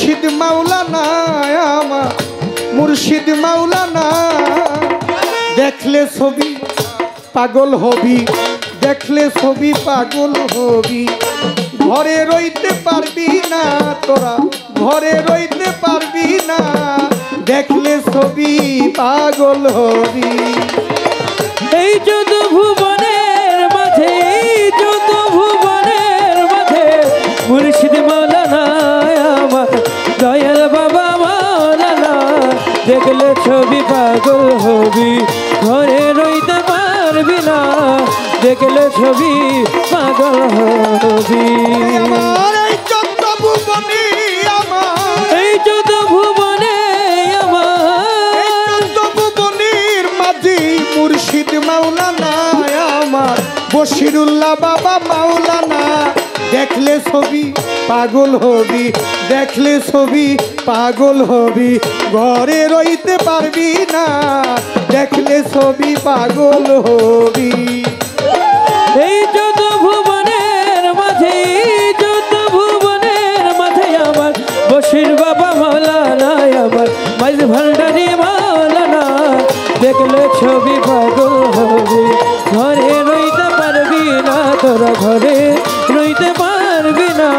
মুর্শিদ মাওলানা আমার মুর্শিদ মাওলানা দেখলে ছবি পাগল হবি দেখলে ছবি পাগল হবি ঘরে রইতে পারবি না তোরা ঘরে রইতে পারবি না দেখলে ছবি পাগল হবি এই যত ভুবনের মাঝে যত ভুবনের মাঝে মুর্শিদ মাওলানা আমার দয়াল বাবা মাওলানা দেখলে ছবি পাগল হবি ঘরে রইতে পারবি না দেখলে ছবি পাগল হবি আমার এই যত ভুবনে আমার এই যত ভুবনে আমার যত ভুবনের মাঝে মুর্শিদ মাওলানা আমার বশিরুল্লাহ বাবা মাওলানা দেখলে ছবি পাগল হবি দেখলে ছবি পাগল হবি ঘরে রইতে পারবি না দেখলে ছবি পাগল হবি এই যত ভুবনের মাঝে যত ভুবনের মাঝে আমার বশির বাবা মাওলানা আমার মাইজ ভান্ডারি মাওলানা দেখলে ছবি পাগল হবি ঘরে রইতে পারবি না তোরা ঘরে রইতে পারবি না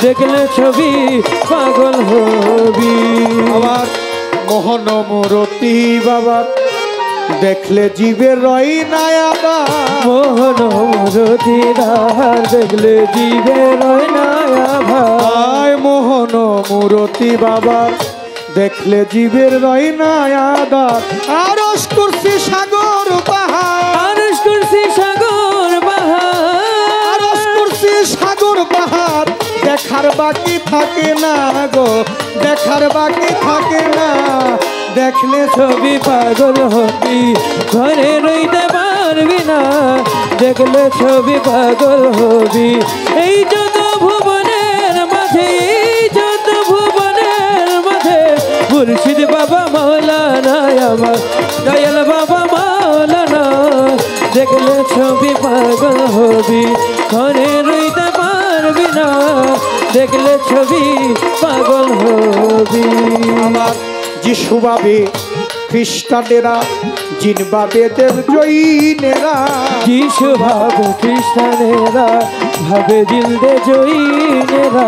দেখলে ছবি পাগল হবি আমার মোহন মূরতি বাবা দেখলে জীবে রই না আবার মোহন মূরতিদার দেখলে জীবে রয় না ভাই মোহন মূরতি বাবা দেখলে জীবের রই না আদার আরশ কুরসি সাগর পাহাড় আরশ কুরসি সাগর বাহার আরশ কুরসি সাগর পাহাড় দেখার বাকি থাকে না গো দেখার বাকি থাকে না দেখলে ছবি পাগল হবি ঘরে রইতে পারবি না দেখলে ছবি পাগল হবি এই যত ভুবনের মাঝে এই যত ভুবনের মাঝে মুর্শিদ বাবা মাওলানা আমার দয়াল বাবা মাওলানা দেখলে ছবি পাগল হবি ঘরে রইতে পারবি না দেখলে ছবি পাগল হবি আমার যিশু বাবে খ্রিস্টানেরা জিন বাবে দেব জৈনেরা যিশু ভাবে খ্রিস্টানেরা ভাবে জিলদে জৈনেরা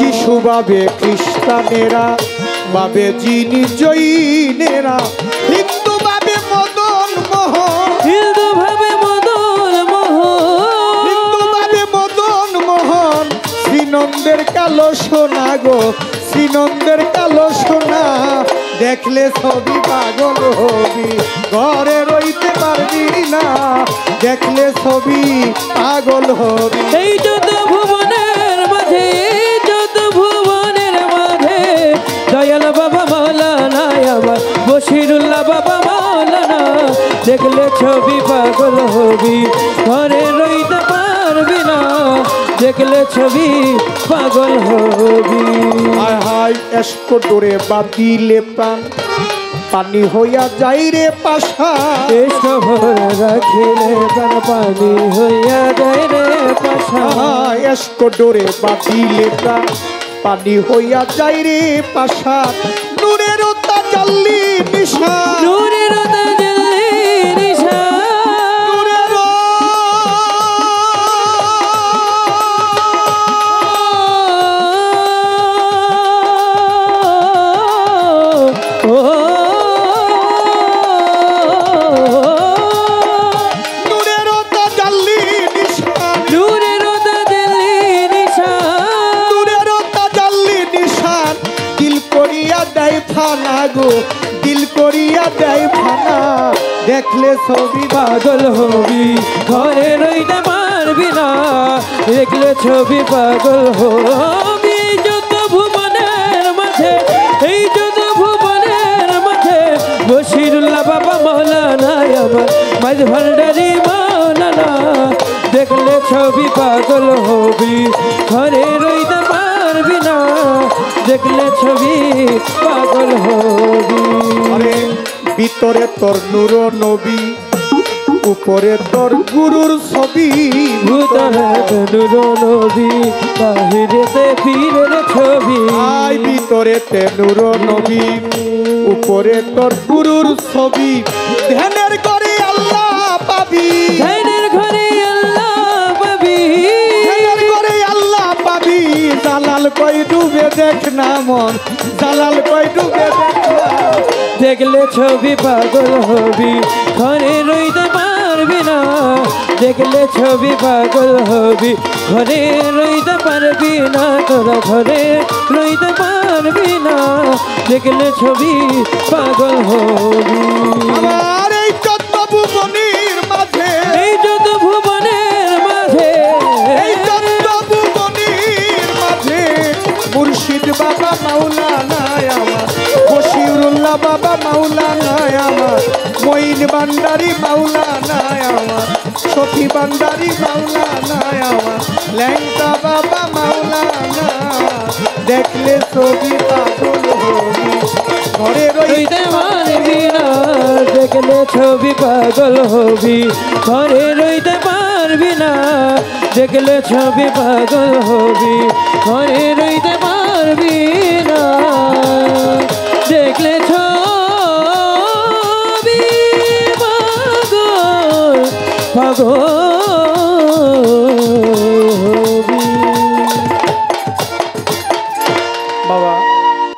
যিশু বাবে খ্রিস্টানেরা বাবে জিন জৈনেরা হিন্দু বাবে মদন মোহন হিন্দু ভাবে মদন মোহন হিন্দু বাবে মদন মোহন শ্রীনন্দের কালো সোনা গো শ্রীনন্দের কালো সোনা দেখলে ছবি পাগল হবি ঘরে রইতে পারবি না দেখলে ছবি পাগল হবি এই যত ভুবনের মাঝে এই যত ভুবনের মাঝে দয়াল বাবা মাওলানা আমার বশিরুল্লাহ বাবা মাওলানা দেখলে ছবি পাগল হবি ঘরে রইতে পারবি না দেখলে ছবি পাগল হবি হায় হায় এসকো ডোরে বাতিলে প্রাণ পানি হইয়া যাই রে পাশা এসব রাখিলে প্রাণ পানি হইয়া যায় রে পাশা এসকো ডোরে বাতিলে প্রাণ পানি হইয়া যাই রে পাশা নূরের তাজাল্লি নিশা নূরের তাজাল্লি নিশা নূরের নূরের তাজাল্লি নিশা নূরের তাজাল্লি নিশা নূরের তাজাল্লি নিশান দিল করিয়া দেয় ফানা গো দিল করিয়া দেয় ফানা দেখলে ছবি পাগল হবি ঘরে রইতে পারবি না দেখলে ছবি পাগল হবি যত ভুবনের মাঝে এই যত ভুবনের মাঝে বশিরুল্লাহ বাবা মাওলানা আমার মাঝ ভান্ডারি মাওলানা দেখলে ছবি পাগল হবি ঘরে রইতে পারবি না দেখলে ছবি পাগল হবি আরে ভিতরে তোর নূর নবী উপরে তোর গুরুর ছবি, ভূতরে নূর নবী বাহিরেতে পীরের ছবি। আই ভিতরেতে নূর নবী উপরে তোর গুরুর ছবি, ধ্যানের করে আল্লাহ পাবি, ধ্যানের ঘরে আল্লাহ পাবি, ধ্যানের করে আল্লাহ পাবি। জালাল কই ডুবে দেখ না মন, জালাল কই ডুবে দেখ না। দেখলে ছবি পাগল হবি, ঘরে রইতে পারবি না। দেখলে ছবি পাগল হবি, ঘরে রইতে পারবি না। তোরা ঘরে রইতে পারবি না, দেখলে ছবি পাগল হবি। আমার এই চোদ্দ ভুবনের মাঝে, এই যত ভুবনের মাঝে, এই চোদ্দ ভুবনের মাঝে মুর্শিদ বাবা মাওলানা আমার, বশিরুল্লাহ বাবা মাওলানা আমার, মঈন ভান্ডারী মাওলানা আমার, সখী ভান্ডারী মাওলানা আমার, ল্যাংটা বাবা মাওলানা। দেখলে ছবি পাগল হবি, ঘরে রইতে পারবি না। দেখলে ছবি পাগল হবি, ঘরে রইতে পারবি না। দেখলে ছবি পাগল হবি, ঘরে রইতে পারবি না। দেখলে ছবি পাগল পাগল